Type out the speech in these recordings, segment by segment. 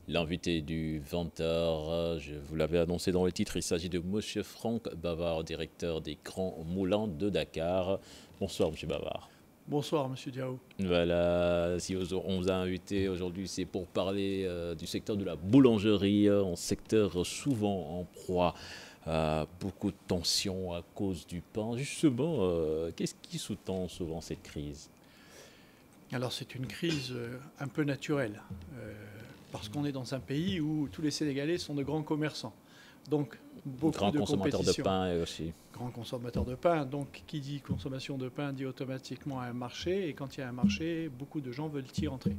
L'invité du 20h, je vous l'avais annoncé dans le titre, il s'agit de M. Franck Bavard, directeur des Grands Moulins de Dakar. Bonsoir, M. Bavard. Bonsoir, Monsieur Diao. Voilà, si on vous a invité aujourd'hui, c'est pour parler du secteur de la boulangerie, un secteur souvent en proie à beaucoup de tensions à cause du pain. Justement, qu'est-ce qui sous-tend souvent cette crise? Alors c'est une crise un peu naturelle, parce qu'on est dans un pays où tous les Sénégalais sont de grands commerçants. Donc beaucoup Grand de consommateur de compétition. pain aussi. Grands consommateurs de pain, donc qui dit consommation de pain dit automatiquement un marché, et quand il y a un marché, beaucoup de gens veulent y entrer.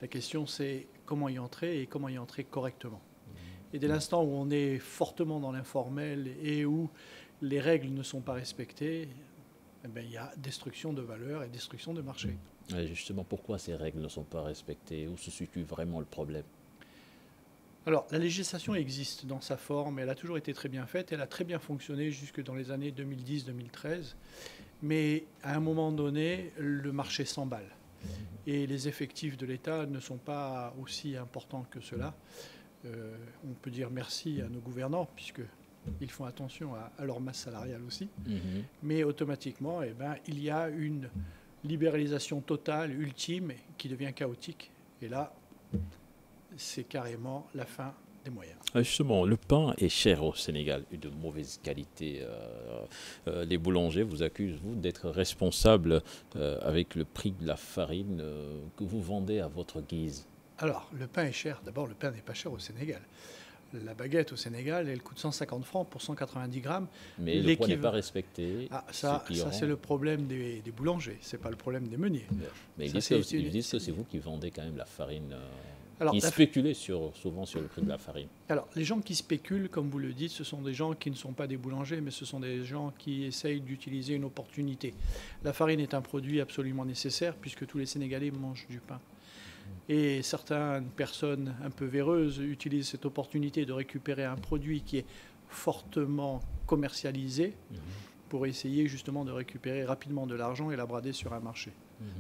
La question c'est comment y entrer et comment y entrer correctement. Et dès l'instant où on est fortement dans l'informel et où les règles ne sont pas respectées, eh bien, il y a destruction de valeur et destruction de marché. Et justement, pourquoi ces règles ne sont pas respectées? Où se situe vraiment le problème? Alors, la législation existe dans sa forme, elle a toujours été très bien faite, elle a très bien fonctionné jusque dans les années 2010-2013, mais à un moment donné, le marché s'emballe. Et les effectifs de l'État ne sont pas aussi importants que cela. On peut dire merci à nos gouvernants, puisqu'ils font attention à leur masse salariale aussi, mais automatiquement, eh ben, il y a une libéralisation totale, ultime, qui devient chaotique. Et là, c'est carrément la fin des moyens. Justement, le pain est cher au Sénégal et de mauvaise qualité. Les boulangers vous accusent, vous, d'être responsable avec le prix de la farine que vous vendez à votre guise. Alors, le pain est cher. D'abord, le pain n'est pas cher au Sénégal. La baguette au Sénégal, elle coûte 150 francs pour 190 grammes. Mais le poids n'est pas respecté. Ah, ça c'est le problème des boulangers, ce n'est pas le problème des meuniers. Mais ils disent que c'est vous qui vendez quand même la farine, qui spéculez souvent sur le prix de la farine. Alors, les gens qui spéculent, comme vous le dites, ce sont des gens qui ne sont pas des boulangers, mais ce sont des gens qui essayent d'utiliser une opportunité. La farine est un produit absolument nécessaire, puisque tous les Sénégalais mangent du pain. Et certaines personnes un peu véreuses utilisent cette opportunité de récupérer un produit qui est fortement commercialisé pour essayer justement de récupérer rapidement de l'argent et la brader sur un marché.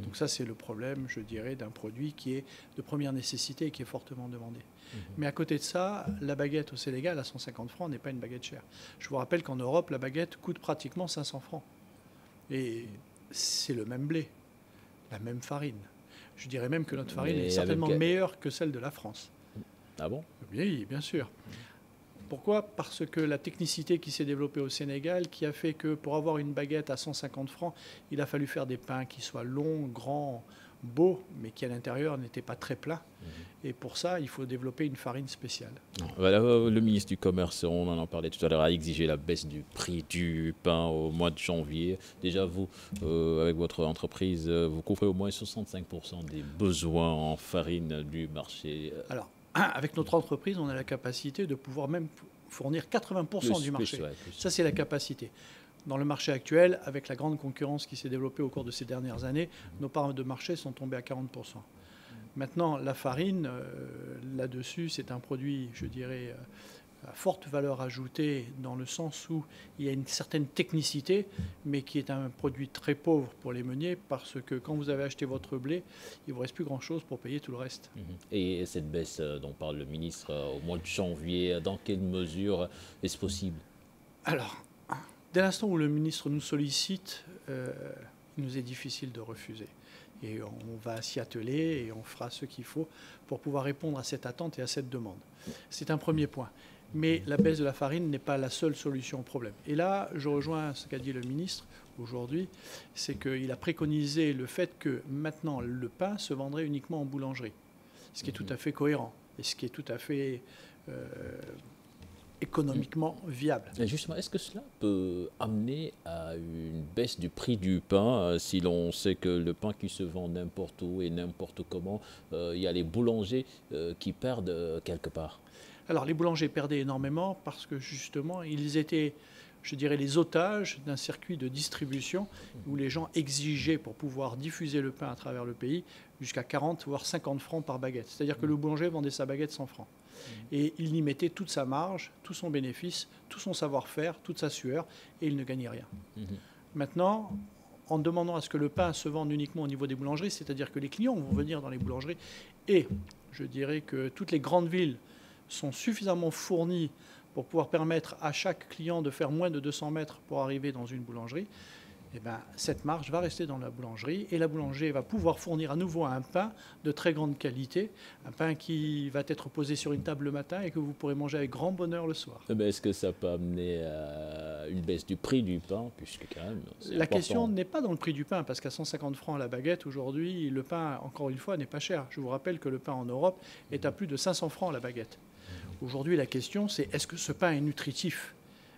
Donc ça, c'est le problème, je dirais, d'un produit qui est de première nécessité et qui est fortement demandé. Mais à côté de ça, la baguette au Sénégal à 150 francs n'est pas une baguette chère. Je vous rappelle qu'en Europe, la baguette coûte pratiquement 500 francs. Et c'est le même blé, la même farine. Je dirais même que notre farine est certainement meilleure que celle de la France. Ah bon? Oui, bien sûr. Pourquoi? Parce que la technicité qui s'est développée au Sénégal, qui a fait que pour avoir une baguette à 150 francs, il a fallu faire des pains qui soient longs, grands, beaux, mais qui à l'intérieur n'étaient pas très plats. Et pour ça, il faut développer une farine spéciale. Voilà, le ministre du Commerce, on en parlait tout à l'heure, a exigé la baisse du prix du pain au mois de janvier. Déjà, vous, avec votre entreprise, vous couvrez au moins 65% des besoins en farine du marché. Alors, avec notre entreprise, on a la capacité de pouvoir même fournir 80% du marché. Ça, c'est la capacité. Dans le marché actuel, avec la grande concurrence qui s'est développée au cours de ces dernières années, nos parts de marché sont tombées à 40%. Maintenant, la farine, là-dessus, c'est un produit, je dirais, à forte valeur ajoutée, dans le sens où il y a une certaine technicité, mais qui est un produit très pauvre pour les meuniers, parce que quand vous avez acheté votre blé, il ne vous reste plus grand-chose pour payer tout le reste. Et cette baisse dont parle le ministre au mois de janvier, dans quelle mesure est-ce possible? Alors, dès l'instant où le ministre nous sollicite, il nous est difficile de refuser. Et on va s'y atteler et on fera ce qu'il faut pour pouvoir répondre à cette attente et à cette demande. C'est un premier point. Mais la baisse de la farine n'est pas la seule solution au problème. Et là, je rejoins ce qu'a dit le ministre aujourd'hui, c'est qu'il a préconisé le fait que maintenant le pain se vendrait uniquement en boulangerie, ce qui est tout à fait cohérent et ce qui est tout à fait économiquement viable. Et justement, est-ce que cela peut amener à une baisse du prix du pain si l'on sait que le pain qui se vend n'importe où et n'importe comment, il y a les boulangers qui perdent quelque part? Alors les boulangers perdaient énormément parce que justement ils étaient, je dirais, les otages d'un circuit de distribution où les gens exigeaient pour pouvoir diffuser le pain à travers le pays jusqu'à 40 voire 50 francs par baguette. C'est-à-dire que le boulanger vendait sa baguette 100 francs. Et il y mettait toute sa marge, tout son bénéfice, tout son savoir-faire, toute sa sueur, et il ne gagnait rien. Maintenant, en demandant à ce que le pain se vende uniquement au niveau des boulangeries, c'est-à-dire que les clients vont venir dans les boulangeries et je dirais que toutes les grandes villes sont suffisamment fournies pour pouvoir permettre à chaque client de faire moins de 200 mètres pour arriver dans une boulangerie, eh bien, cette marge va rester dans la boulangerie et la boulangerie va pouvoir fournir à nouveau un pain de très grande qualité, un pain qui va être posé sur une table le matin et que vous pourrez manger avec grand bonheur le soir. Est-ce que ça peut amener à une baisse du prix du pain, puisque quand même, la question n'est pas dans le prix du pain, parce qu'à 150 francs la baguette, aujourd'hui, le pain, encore une fois, n'est pas cher. Je vous rappelle que le pain en Europe est à plus de 500 francs la baguette. Aujourd'hui, la question, c'est est-ce que ce pain est nutritif ?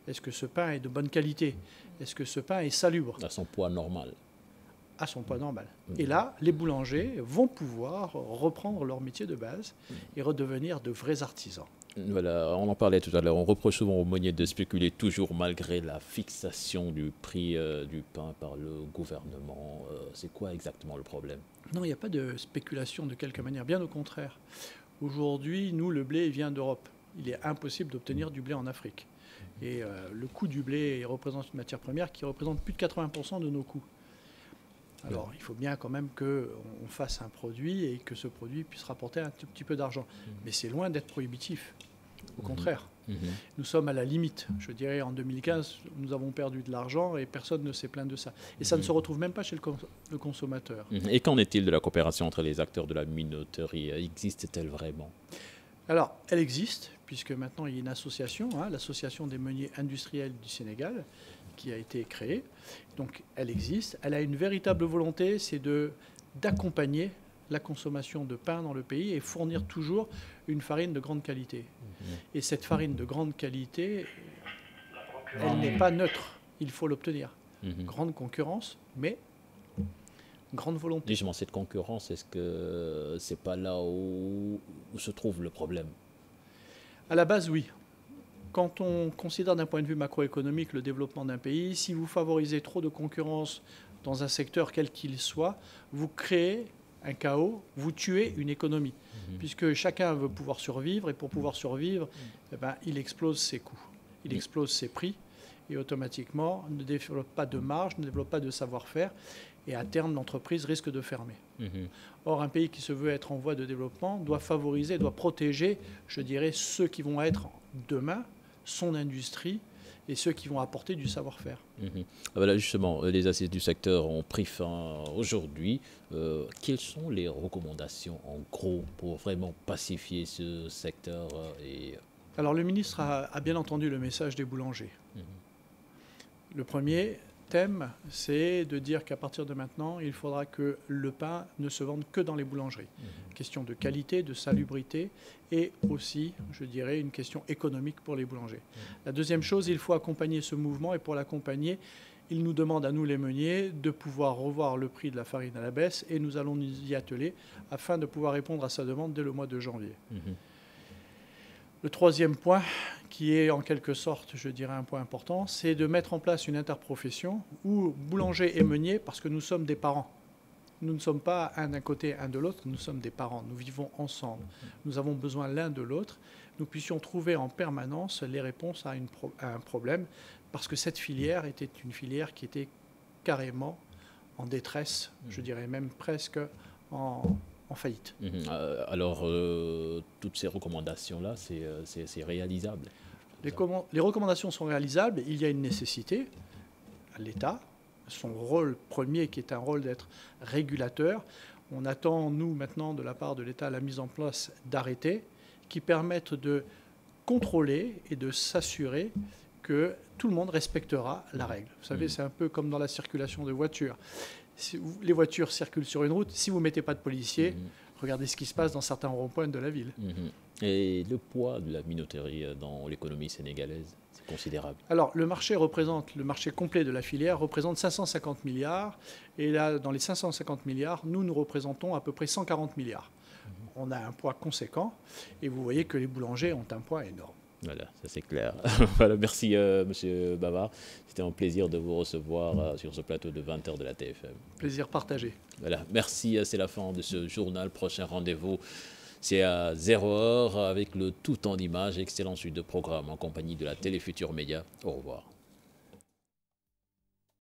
Est-ce que ce pain est de bonne qualité ? Est-ce que ce pain est salubre ? À son poids normal. À son poids normal. Et là, les boulangers vont pouvoir reprendre leur métier de base et redevenir de vrais artisans. Voilà, on en parlait tout à l'heure. On reproche souvent aux meuniers de spéculer toujours malgré la fixation du prix du pain par le gouvernement. C'est quoi exactement le problème ? Non, il n'y a pas de spéculation de quelque manière, bien au contraire. Aujourd'hui, nous, le blé vient d'Europe. Il est impossible d'obtenir du blé en Afrique. Et le coût du blé représente une matière première qui représente plus de 80% de nos coûts. Alors, il faut bien quand même qu'on fasse un produit et que ce produit puisse rapporter un tout petit peu d'argent. Mais c'est loin d'être prohibitif. Au contraire. Nous sommes à la limite. Je dirais, en 2015, nous avons perdu de l'argent et personne ne s'est plaint de ça. Et ça ne se retrouve même pas chez le consommateur. Et qu'en est-il de la coopération entre les acteurs de la minoterie ? Existe-t-elle vraiment ? Alors, elle existe, puisque maintenant il y a une association, l'association des meuniers industriels du Sénégal, qui a été créée. Donc, elle existe. Elle a une véritable volonté, c'est d'accompagner la consommation de pain dans le pays et fournir toujours une farine de grande qualité. Et cette farine de grande qualité, elle n'est pas neutre. Il faut l'obtenir. Grande concurrence, mais grande volonté. Justement, cette concurrence, est-ce que c'est pas là où se trouve le problème ? À la base, oui. Quand on considère d'un point de vue macroéconomique le développement d'un pays, si vous favorisez trop de concurrence dans un secteur quel qu'il soit, vous créez un chaos, vous tuez une économie. Puisque chacun veut pouvoir survivre, et pour pouvoir survivre, il explose ses coûts, il explose ses prix, et automatiquement ne développe pas de marge, ne développe pas de savoir-faire, et à terme, l'entreprise risque de fermer. Or, un pays qui se veut être en voie de développement doit favoriser, doit protéger, je dirais, ceux qui vont être demain, son industrie, et ceux qui vont apporter du savoir-faire. Voilà, justement, les assises du secteur ont pris fin aujourd'hui. Quelles sont les recommandations, en gros, pour vraiment pacifier ce secteur Alors, le ministre a bien entendu le message des boulangers. Le premier thème, c'est de dire qu'à partir de maintenant, il faudra que le pain ne se vende que dans les boulangeries. Question de qualité, de salubrité et aussi, je dirais, une question économique pour les boulangers. La deuxième chose, il faut accompagner ce mouvement et pour l'accompagner, il nous demande à nous les meuniers de pouvoir revoir le prix de la farine à la baisse et nous allons nous y atteler afin de pouvoir répondre à sa demande dès le mois de janvier. Le troisième point, qui est en quelque sorte, je dirais, un point important, c'est de mettre en place une interprofession où boulanger et meunier, parce que nous sommes des parents. Nous ne sommes pas un d'un côté, un de l'autre, nous sommes des parents, nous vivons ensemble. Nous avons besoin l'un de l'autre. Nous puissions trouver en permanence les réponses à un problème, parce que cette filière était une filière qui était carrément en détresse, je dirais même presque en faillite. Alors, toutes ces recommandations-là, c'est réalisable. Les recommandations sont réalisables. Il y a une nécessité à l'État, son rôle premier qui est un rôle d'être régulateur. On attend, nous, maintenant, de la part de l'État, la mise en place d'arrêtés qui permettent de contrôler et de s'assurer que tout le monde respectera la règle. Vous savez, c'est un peu comme dans la circulation de voitures. Si les voitures circulent sur une route, si vous ne mettez pas de policiers, regardez ce qui se passe dans certains ronds-points de la ville. Et le poids de la minoterie dans l'économie sénégalaise, c'est considérable. Alors, le marché complet de la filière représente 550 milliards. Et là, dans les 550 milliards, nous représentons à peu près 140 milliards. On a un poids conséquent. Et vous voyez que les boulangers ont un poids énorme. Voilà, ça c'est clair. Voilà, merci Monsieur Bavard. C'était un plaisir de vous recevoir sur ce plateau de 20h de la TFM. Plaisir partagé. Voilà, merci. C'est la fin de ce journal. Prochain rendez-vous, c'est à 0h avec le tout en images. Excellente suite de programme en compagnie de la Télé Futur Média. Au revoir.